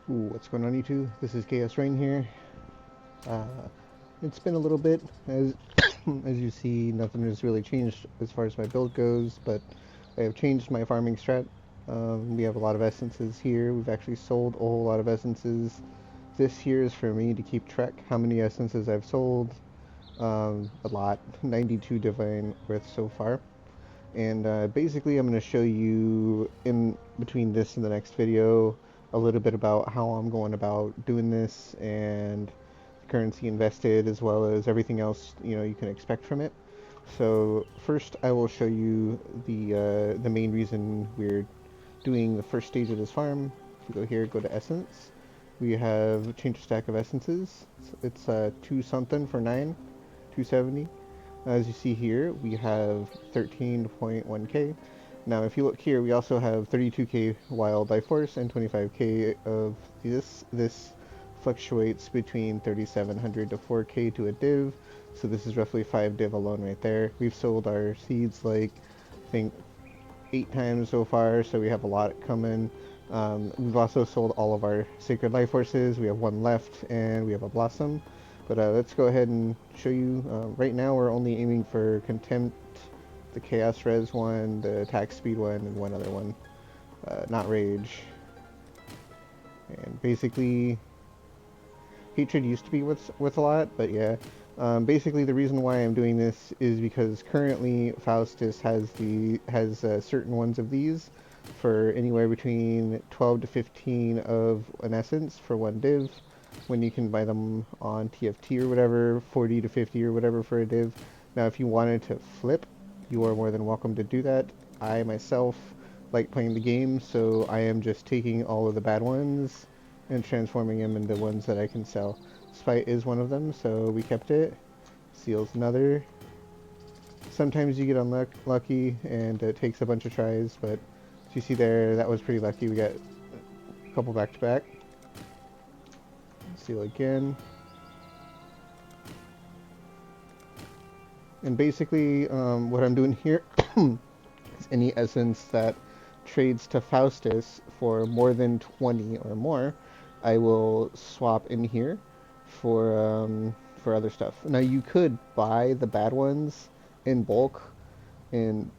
Ooh, what's going on YouTube? This is Chaos Rain here. Uh, it's been a little bit, as as you see, nothing has really changed as far as my build goes, but I have changed my farming strat. We have a lot of essences here. We've actually sold a whole lot of essences. This here is for me to keep track how many essences I've sold. A lot, 92 divine worth so far. And basically, I'm going to show you in between this and the next video a little bit about how I'm going about doing this and the currency invested as well as everything else you can expect from it. So first, I will show you the main reason we're doing the first stage of this farm. If we go here, go to Essence. We have change stack of essences. It's 2 something for 9, 270. As you see here, we have 13.1k. Now, if you look here, we also have 32k wildlife force and 25k of this. This fluctuates between 3700 to 4k to a div. So this is roughly 5 div alone right there. We've sold our seeds like, I think, 8 times so far, so we have a lot coming. We've also sold all of our sacred life forces. We have one left, and we have a blossom. But let's go ahead and show you. Right now, we're only aiming for contempt, the chaos res one, the attack speed one, and one other one. Not rage. And basically, hatred used to be with a lot, but yeah. Basically, the reason why I'm doing this is because currently Faustus has certain ones of these for anywhere between 12 to 15 of an essence for one div, when you can buy them on TFT or whatever, 40 to 50 or whatever for a div. Now, if you wanted to flip, you are more than welcome to do that. I myself like playing the game, so I am just taking all of the bad ones and transforming them into ones that I can sell. Spite is one of them, so we kept it. Seal's another. Sometimes you get unlucky and it takes a bunch of tries, but as you see there, that was pretty lucky. We got a couple back to back. Seal again. And basically, what I'm doing here is any essence that trades to Faustus for more than 20 or more, I will swap in here for other stuff. Now you could buy the bad ones in bulk and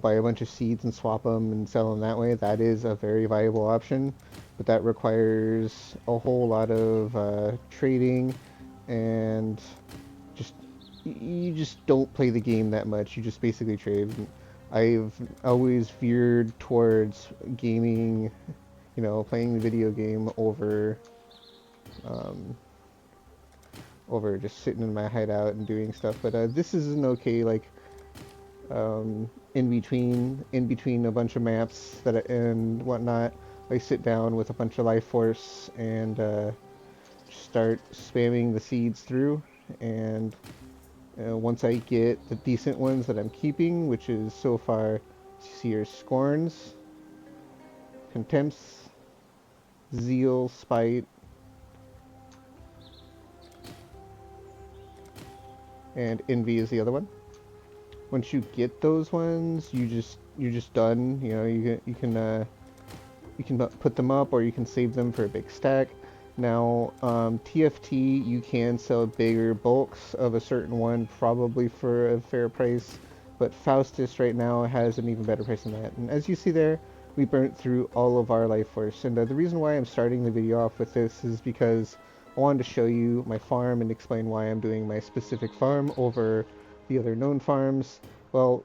buy a bunch of seeds and swap them and sell them that way. That is a very viable option, but that requires a whole lot of trading and just you just don't play the game that much. You just basically trade. I've always veered towards gaming, playing the video game um, over just sitting in my hideout and doing stuff. But this is an okay in between a bunch of maps and whatnot. I sit down with a bunch of life force and start spamming the seeds through, and once I get the decent ones that I'm keeping, which is so far, you see here, Scorns, Contempts, Zeal, Spite, and Envy is the other one. Once you get those ones, you're just done. You can put them up or you can save them for a big stack. Now, TFT, you can sell bigger bulks of a certain one, probably for a fair price, but Faustus right now has an even better price than that. And as you see there, we burnt through all of our life force. And the reason why I'm starting the video off with this is because I wanted to show you my farm and explain why I'm doing my specific farm over the other known farms. Well,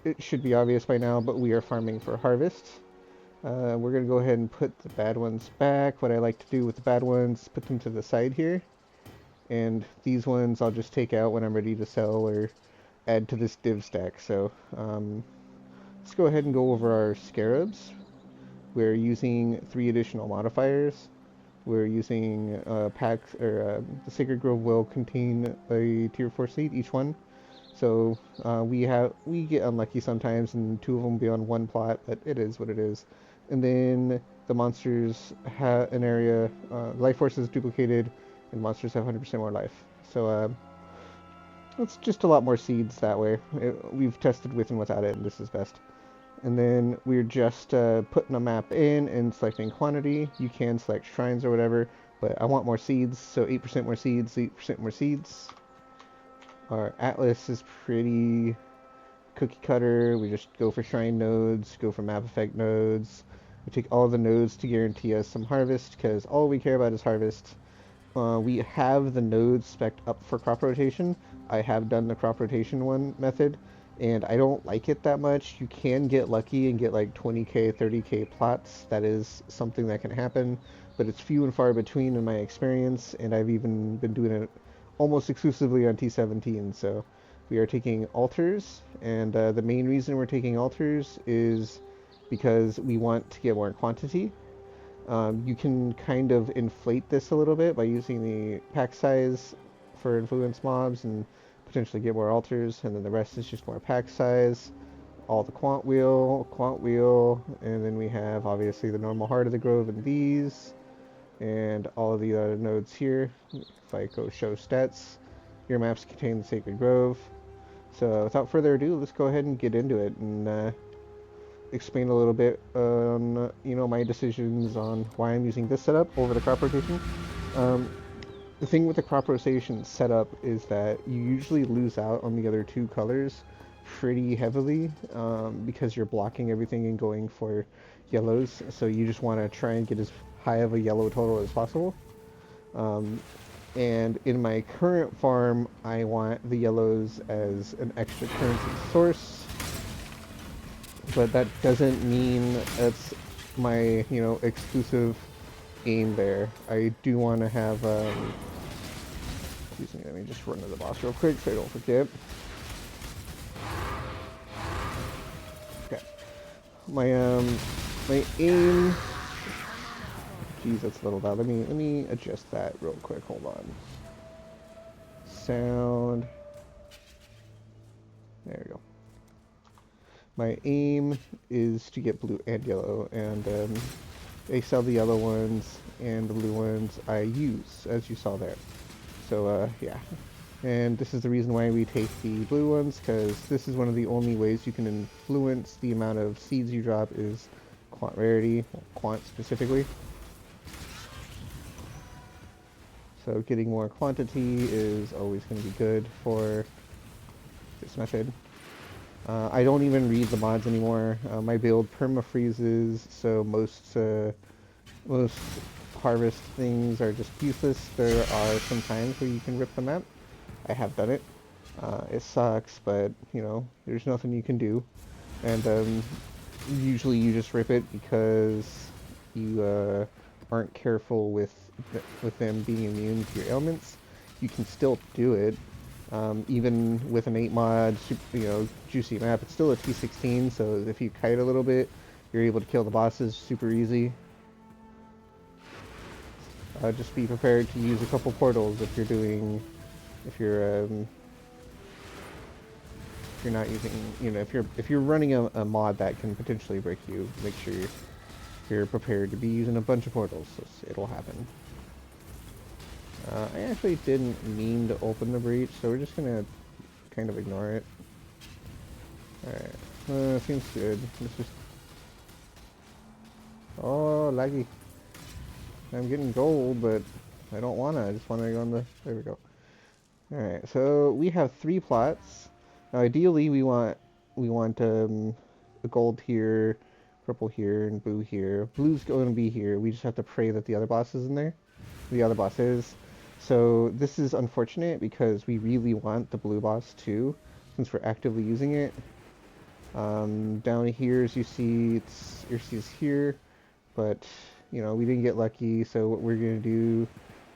it should be obvious by now, but we are farming for harvest. We're going to go ahead and put the bad ones back. What I like to do with the bad ones, put them to the side here. And these ones I'll just take out when I'm ready to sell or add to this div stack. So let's go ahead and go over our scarabs. We're using 3 additional modifiers. We're using packs, or the Sacred Grove will contain a tier 4 seed, each one. So we get unlucky sometimes, and 2 of them will be on one plot, but it is what it is. And then the monsters have an area, life force is duplicated, and monsters have 100% more life. So it's just a lot more seeds that way. We've tested with and without it, and this is best. And then we're just putting a map in and selecting quantity. You can select shrines or whatever, but I want more seeds, so 8% more seeds, 8% more seeds. Our atlas is pretty cookie cutter. We just go for shrine nodes, go for map effect nodes. We take all the nodes to guarantee us some harvest, because all we care about is harvest. We have the nodes spec'd up for crop rotation. I have done the crop rotation one method, and I don't like it that much. You can get lucky and get like 20k, 30k plots. That is something that can happen, but it's few and far between in my experience, and I've even been doing it almost exclusively on T17. So we are taking altars, and the main reason we're taking altars is because we want to get more quantity. You can kind of inflate this a little bit by using the pack size for influence mobs and potentially get more altars, and then the rest is just more pack size. All the quant wheel, and then we have obviously the normal Heart of the Grove and these, and all of the other nodes here. If I go show stats, your maps contain the Sacred Grove. So without further ado, let's go ahead and get into it and explain a little bit on my decisions on why I'm using this setup over the crop rotation. The thing with the crop rotation setup is that you usually lose out on the other two colors pretty heavily because you're blocking everything and going for yellows. So you just want to try and get as high of a yellow total as possible. And in my current farm, I want the yellows as an extra currency source, but that doesn't mean that's my, exclusive aim there. I do want to have, excuse me, let me just run to the boss real quick so I don't forget. Okay. My aim, geez, that's a little loud. Let me adjust that real quick, hold on. Sound. There we go. My aim is to get blue and yellow, and they sell the yellow ones, and the blue ones I use, as you saw there. So, yeah. And this is the reason why we take the blue ones, because this is one of the only ways you can influence the amount of seeds you drop is quant rarity, quant specifically. So getting more quantity is always going to be good for this method. I don't even read the mods anymore. My build perma-freezes, so most harvest things are just useless. There are some times where you can rip the map. I have done it. It sucks, but, there's nothing you can do. And usually you just rip it because you aren't careful with them being immune to your ailments. You can still do it. Even with an 8 mod, juicy map, it's still a T16, so if you kite a little bit, you're able to kill the bosses super easy. Just be prepared to use a couple portals if you're not using, if you're running a mod that can potentially break you, make sure you're prepared to be using a bunch of portals, so it'll happen. I actually didn't mean to open the breach, so we're just gonna kind of ignore it. Alright, seems good. Let's just... Oh, laggy. I'm getting gold, but I don't wanna. I just wanna go on the... There we go. Alright, so we have 3 plots. Now, ideally, we want the gold here, purple here, and blue here. Blue's going to be here. We just have to pray that the other boss is in there. The other boss is. So this is unfortunate because we really want the blue boss too, since we're actively using it. Down here, as you see, it's here, but we didn't get lucky. So what we're gonna do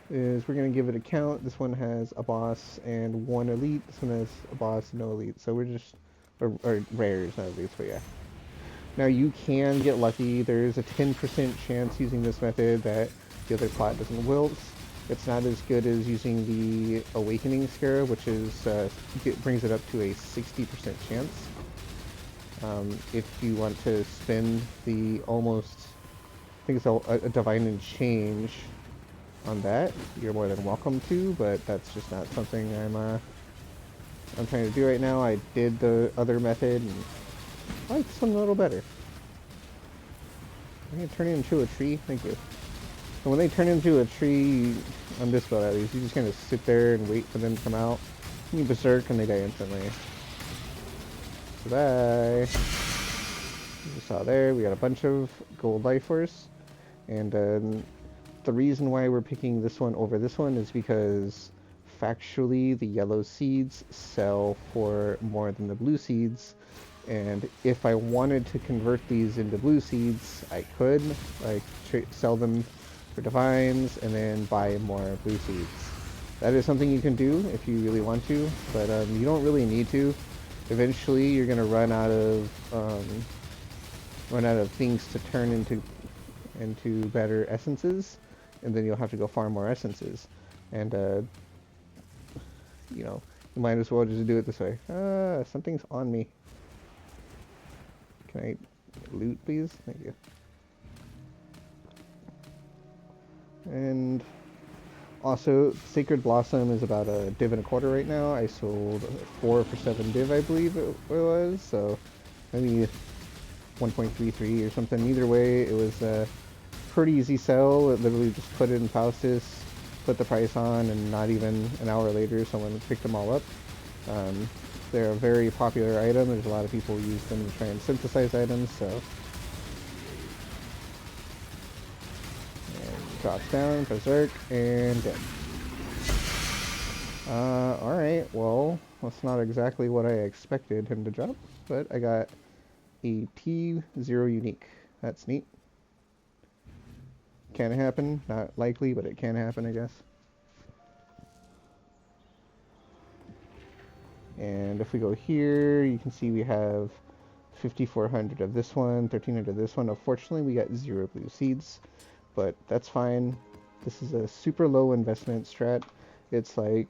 is we're gonna give it a count. This one has a boss and 1 elite. This one has a boss and no elite. So we're just or rares, not elites, but yeah. Now you can get lucky. There's a 10% chance using this method that the other plot doesn't wilt. It's not as good as using the Awakening Scarab, which is it brings it up to a 60% chance. If you want to spend the almost, I think it's a Divine and Change on that, you're more than welcome to, but that's just not something I'm trying to do right now. I did the other method, and I like this one a little better. I'm gonna turn it into a tree. Thank you. And when they turn into a tree, on this build at least, you just kind of sit there and wait for them to come out. You berserk and they die instantly. Goodbye. You saw there, we got a bunch of gold life force. And the reason why we're picking this one over this one is because factually the yellow seeds sell for more than the blue seeds. And if I wanted to convert these into blue seeds, I could, like, sell them for divines and then buy more blue seeds. That is something you can do if you really want to, but you don't really need to. Eventually, you're gonna run out of things to turn into better essences, and then you'll have to go farm more essences. And you know, you might as well just do it this way. Something's on me. Can I loot, please? Thank you. And also, Sacred Blossom is about a div and a quarter right now. I sold 4 for 7 div, I believe it was. So maybe 1.33 or something. Either way, it was a pretty easy sell. It literally just put it in Faustus, put the price on, and not even an hour later, someone picked them all up. They're a very popular item. There's a lot of people who use them to try and synthesize items, so. And drops down, berserk, and dead. Alright, well, that's not exactly what I expected him to drop, but I got a T0 unique. That's neat. Can happen, not likely, but it can happen, I guess. And if we go here, you can see we have 5,400 of this one, 1,300 of this one. Unfortunately, we got 0 blue seeds, but that's fine. This is a super low investment strat. It's like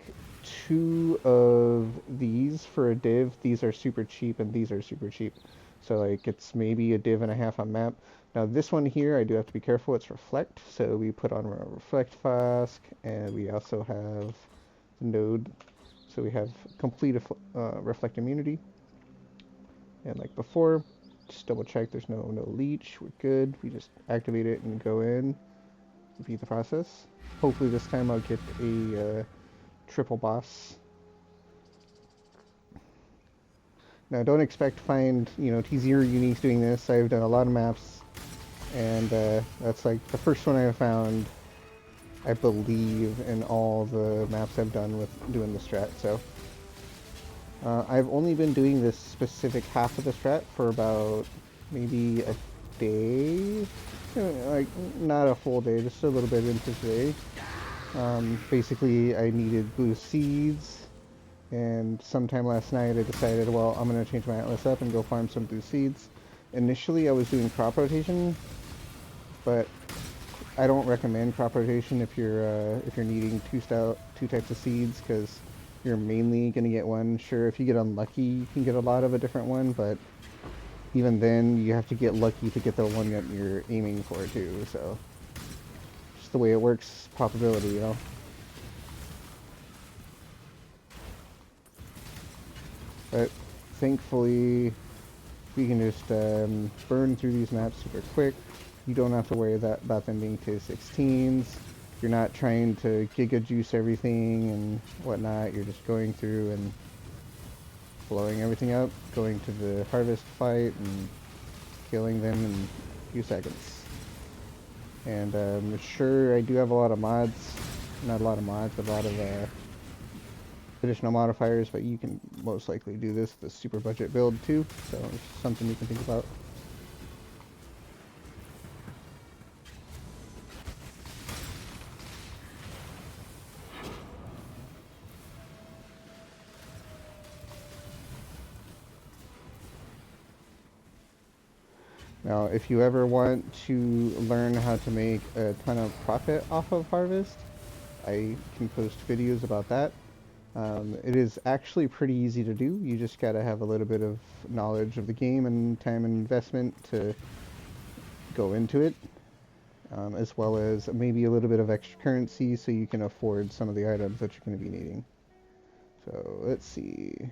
2 of these for a div. These are super cheap, and these are super cheap. So like it's maybe a div and a half on map. Now this one here, I do have to be careful. It's reflect, so we put on a reflect flask, and we also have the node. So we have complete reflect immunity. And like before, just double check there's no leech. We're good. We just activate it and go in. Repeat the process. Hopefully this time I'll get a triple boss. Now don't expect to find, T0 uniques doing this. I've done a lot of maps, and that's like the first one I found, I believe, in all the maps I've done with doing the strat. So I've only been doing this specific half of the strat for about maybe a day, like not a full day, just a little bit into today. Basically I needed blue seeds, and sometime last night I decided, well, I'm going to change my atlas up and go farm some blue seeds. Initially I was doing crop rotation, but I don't recommend crop rotation if you're needing two types of seeds, because you're mainly gonna get one. Sure, if you get unlucky, you can get a lot of a different one, but even then, you have to get lucky to get the one that you're aiming for too. So, just the way it works, probability, you know. But thankfully, we can just burn through these maps super quick. You don't have to worry about them being tier 16s. You're not trying to giga juice everything and whatnot. You're just going through and blowing everything up, going to the harvest fight and killing them in a few seconds. And sure, I do have a lot of mods. Not a lot of mods, but a lot of additional modifiers, but you can most likely do this with a super budget build too, so it's something you can think about. Now, if you ever want to learn how to make a ton of profit off of Harvest, I can post videos about that. It is actually pretty easy to do. You just gotta have a little bit of knowledge of the game and time and investment to go into it, as well as maybe a little bit of extra currency so you can afford some of the items that you're going to be needing. So let's see.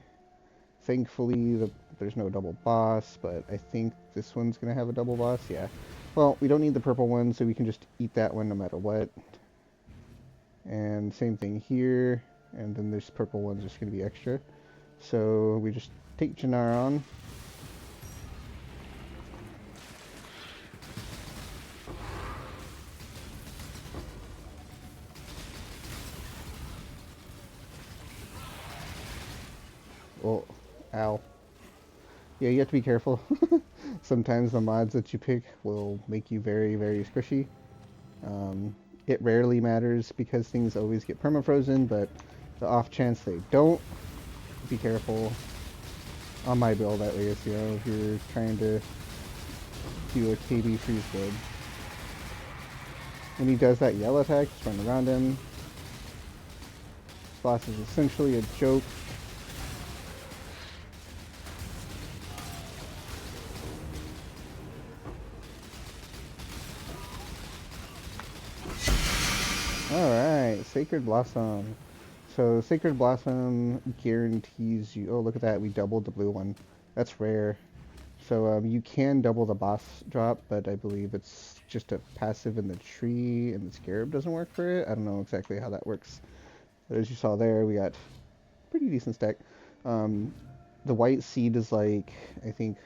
Thankfully, there's no double boss, but I think this one's gonna have a double boss. Yeah. Well, we don't need the purple one, so we can just eat that one no matter what. And same thing here. And then this purple one's just gonna be extra. So we just take Jannar on. Oh, ow. Yeah, you have to be careful. Sometimes the mods that you pick will make you very, very squishy. Um, it rarely matters because things always get permafrozen, but the off chance they don't, be careful. On my build at least, you know, if you're trying to do a KB freeze build. When he does that yell attack, just run around him. This boss is essentially a joke. Alright, Sacred Blossom. So Sacred Blossom guarantees you... Oh, look at that, we doubled the blue one. That's rare. So you can double the boss drop, but I believe it's just a passive in the tree, and the Scarab doesn't work for it. I don't know exactly how that works. But as you saw there, we got pretty decent stack. The white seed is like, I think,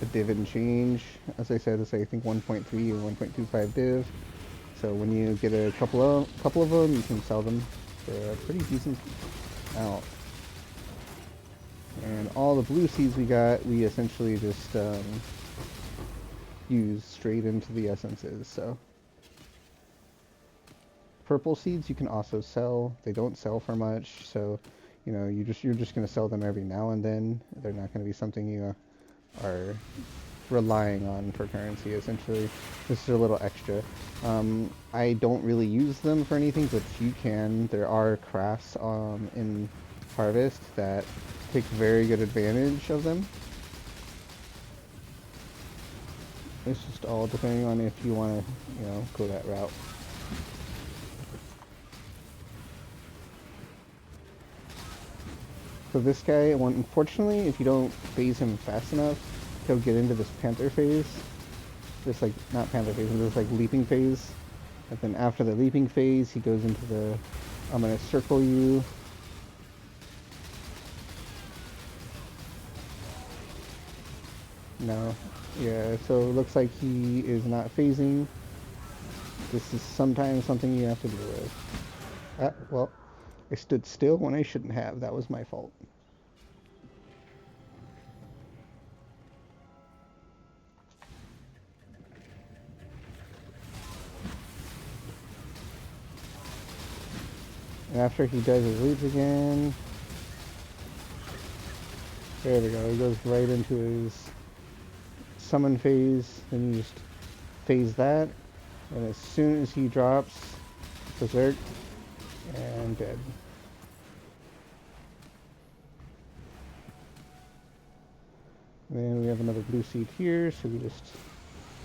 a div and change. As I said, it's I think 1.3 or 1.25 div. So when you get a couple of them, you can sell them for a pretty decent amount. And all the blue seeds we got, we essentially just use straight into the essences. So purple seeds you can also sell. They don't sell for much, so you know you're just gonna sell them every now and then. They're not gonna be something you are relying on for currency. Essentially, this is a little extra. I don't really use them for anything, but you can. There are crafts in Harvest that take very good advantage of them. It's just all depending on if you want to, you know, go that route. So this guy, unfortunately, if you don't phase him fast enough, he'll get into this panther phase. This like, not panther phase, this like leaping phase. And then after the leaping phase, he goes into the, I'm gonna circle you. No. Yeah, so it looks like he is not phasing. This is sometimes something you have to deal with. Well, I stood still when I shouldn't have. That was my fault. And after he does his leaps again, there we go. He goes right into his summon phase. Then you just phase that. And as soon as he drops, berserk, and dead. And then we have another blue seed here, so we just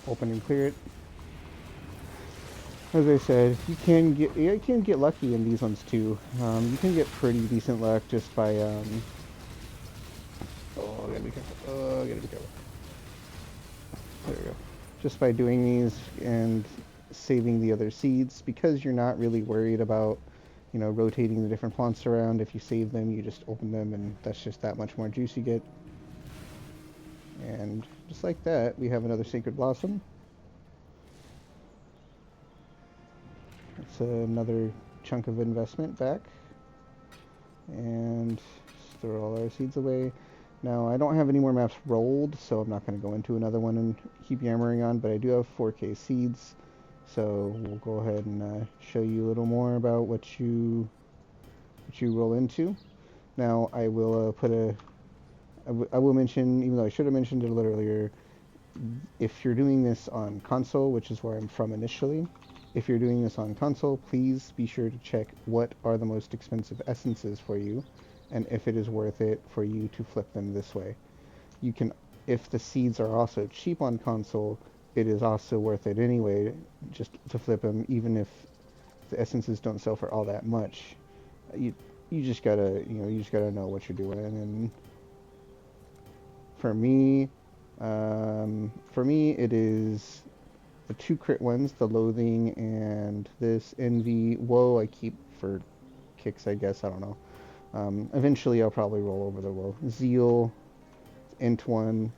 open and clear it. As I said, you can get lucky in these ones too. You can get pretty decent luck just by oh, I gotta be careful. Oh, I gotta be careful. There we go. Just by doing these and saving the other seeds, because you're not really worried about, you know, rotating the different plants around. If you save them, you just open them, and that's just that much more juice you get. And just like that, we have another Sacred Blossom. It's another chunk of investment back. And just throw all our seeds away. Now, I don't have any more maps rolled, so I'm not going to go into another one and keep yammering on, but I do have 4K seeds, so we'll go ahead and show you a little more about what you roll into. Now, I will I will mention, even though I should have mentioned it a little earlier, if you're doing this on console, which is where I'm from initially, if you're doing this on console, please be sure to check what are the most expensive essences for you, and if it is worth it for you to flip them this way. You can, if the seeds are also cheap on console, it is also worth it anyway, just to flip them, even if the essences don't sell for all that much. You just gotta, you know, you just gotta know what you're doing, and For me, it is the two crit ones, the Loathing and this Envy. Woe I keep for kicks, I guess. I don't know. Eventually, I'll probably roll over the Woe. Zeal, Int 1,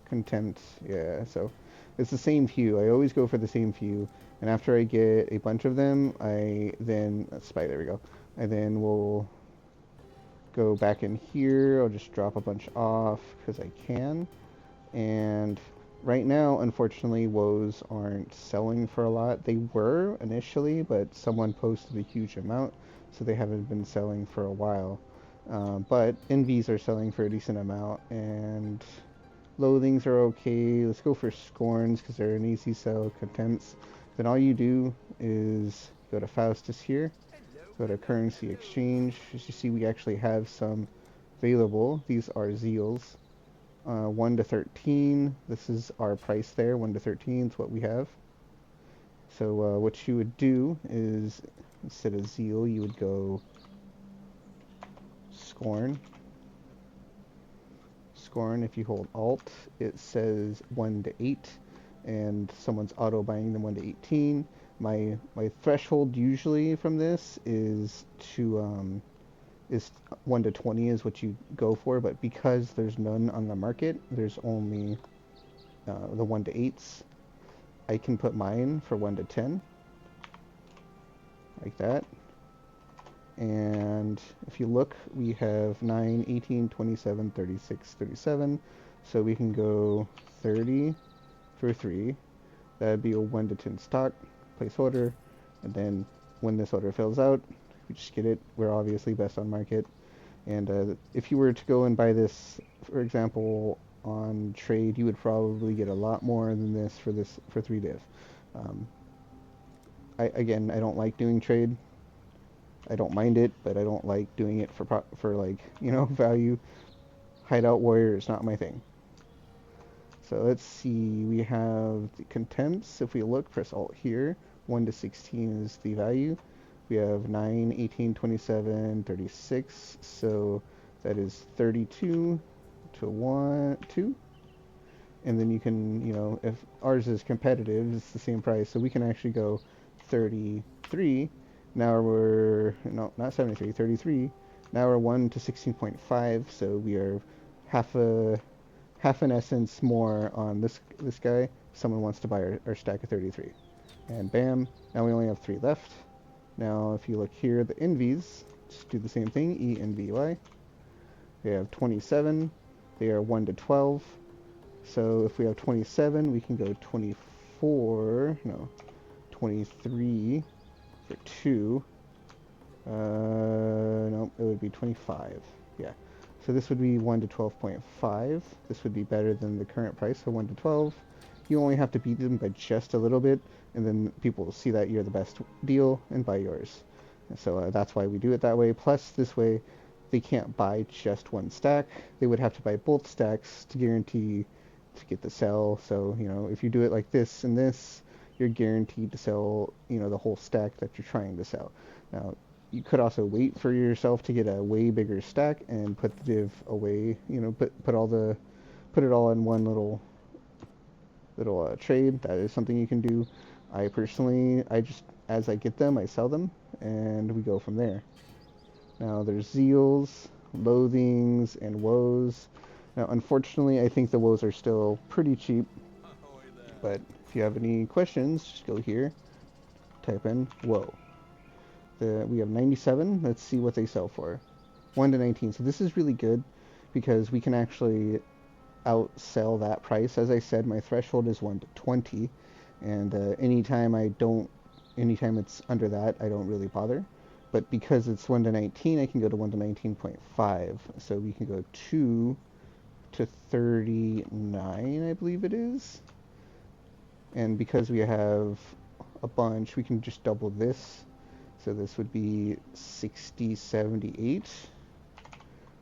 Contempt. Yeah, so it's the same few. I always go for the same few. And after I get a bunch of them, I then... Spy, there we go. I then will go back in here. I'll just drop a bunch off because I can. And right now, unfortunately, woes aren't selling for a lot. They were initially, but someone posted a huge amount, so they haven't been selling for a while. But envies are selling for a decent amount, and loathings are okay. Let's go for scorns because they're an easy sell. Contempts. Then all you do is go to Faustus here, go to currency exchange. As you see, we actually have some available. These are zeals. 1 to 13. This is our price there. 1 to 13 is what we have. So what you would do is, instead of zeal, you would go scorn. Scorn, if you hold alt, it says 1 to 8, and someone's auto buying them 1 to 18. My threshold usually from this is to is 1 to 20 is what you go for, but because there's none on the market, there's only the 1 to 8s. I can put mine for 1 to 10, like that. And if you look, we have 9, 18, 27, 36, 37. So we can go 30 for 3. That'd be a 1 to 10 stock, place order, and then when this order fills out, we just get it. We're obviously best on market. And if you were to go and buy this, for example, on trade, you would probably get a lot more than this for 3 div. Again, I don't like doing trade. I don't mind it, but I don't like doing it for like, you know, value. Hideout warrior is not my thing. So let's see, we have the contempts. If we look, press alt here. 1 to 16 is the value. We have 9, 18, 27, 36. So that is 32 to 1, 2. And then you can, you know, if ours is competitive, it's the same price. So we can actually go 33. Now we're, no, not 73, 33. Now we're 1 to 16.5, so we are half an essence more on this guy. Someone wants to buy our stack of 33. And bam, now we only have 3 left. Now if you look here, the envies, just do the same thing, E-N-V-Y. They have 27. They are 1 to 12. So if we have 27, we can go 24, no, 23 for 2. No, it would be 25. Yeah. So this would be 1 to 12.5. This would be better than the current price, so 1 to 12. You only have to beat them by just a little bit, and then people will see that you're the best deal and buy yours. And so that's why we do it that way. Plus, this way, they can't buy just one stack. They would have to buy both stacks to guarantee to get the sell. So, you know, if you do it like this and this, you're guaranteed to sell, you know, the whole stack that you're trying to sell. Now, you could also wait for yourself to get a way bigger stack and put the div away, you know, put it all in one little trade. That is something you can do. I personally, as I get them, I sell them, and we go from there. Now there's zeals, loathings, and woes. Now unfortunately, I think the woes are still pretty cheap, but if you have any questions, just go here, type in woe. We have 97. Let's see what they sell for. 1 to 19. So this is really good because we can actually outsell that price. As I said, my threshold is 1 to 20, and anytime it's under that, I don't really bother. But because it's 1 to 19, I can go to 1 to 19.5. So we can go 2 to 39, I believe it is. And because we have a bunch, we can just double this. So this would be 60, 78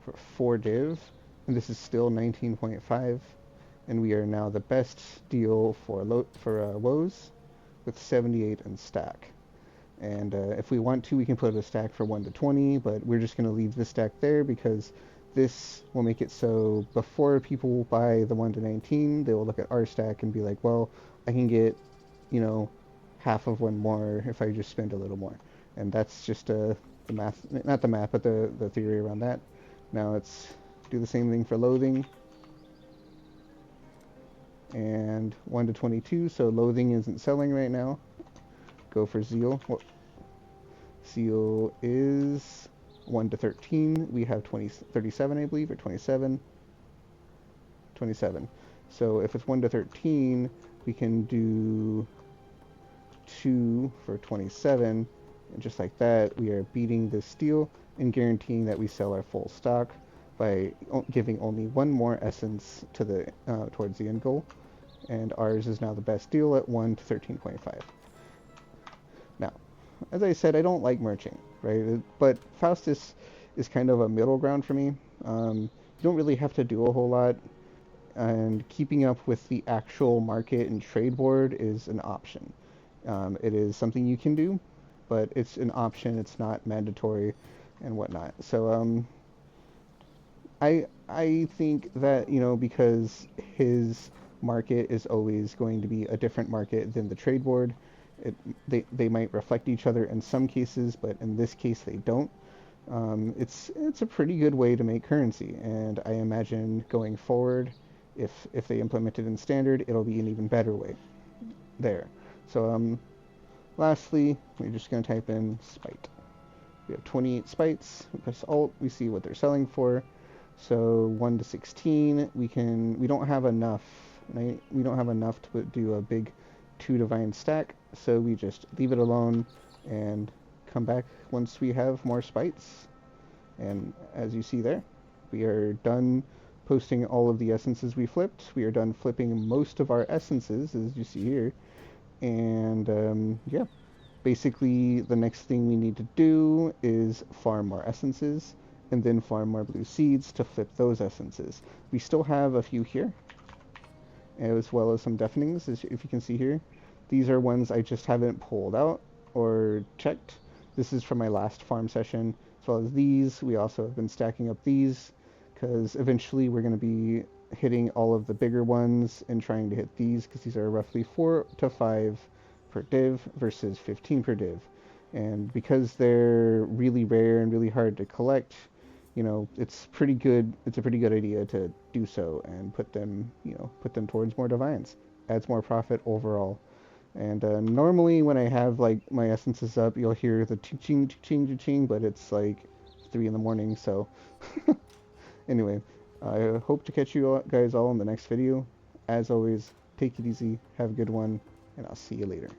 for 4 div. And this is still 19.5. And we are now the best deal for woes with 78 and stack. And if we want to, we can put a stack for 1 to 20, but we're just going to leave this stack there because This will make it so before people buy the 1 to 19, they will look at our stack and be like, well, I can get, you know, half of one more if I just spend a little more. And that's just the math, not the math, but the theory around that. Now let's do the same thing for loathing. And 1 to 22, so loathing isn't selling right now. Go for zeal. Well, zeal is 1 to 13. We have 37, I believe, or 27. 27. So if it's 1 to 13, we can do 2 for 27. And just like that, we are beating this steal and guaranteeing that we sell our full stock by giving only one more essence to the towards the end goal. And ours is now the best deal at 1 to 13.5. Now, as I said, I don't like merching, right? But Faustus is kind of a middle ground for me. You don't really have to do a whole lot, and keeping up with the actual market and trade board is an option. It is something you can do, but it's an option. It's not mandatory and whatnot. So I think that, you know, because his market is always going to be a different market than the trade board, they might reflect each other in some cases, but in this case they don't. It's a pretty good way to make currency, and I imagine going forward, if they implement it in standard, it'll be an even better way there. So lastly, we're just going to type in spite. We have 28 spites. We press Alt. We see what they're selling for. So 1 to 16, we don't have enough. Right? We don't have enough to do a big 2 divine stack. So we just leave it alone and come back once we have more spites. And as you see there, we are done posting all of the essences we flipped. We are done flipping most of our essences, as you see here. And yeah, basically the next thing we need to do is farm more essences and then farm more blue seeds to flip those essences. We still have a few here, as well as some deafenings, as if you can see here. These are ones I just haven't pulled out or checked. This is from my last farm session, as well as these. We also have been stacking up these, because eventually we're going to be hitting all of the bigger ones and trying to hit these, because these are roughly 4 to 5 per div versus 15 per div. And because they're really rare and really hard to collect, you know, it's a pretty good idea to do so and put them towards more divines. Adds more profit overall. And normally when I have like my essences up, you'll hear the ching ching ching, but it's like 3 in the morning, so anyway, I hope to catch you guys all in the next video. As always, take it easy, have a good one, and I'll see you later.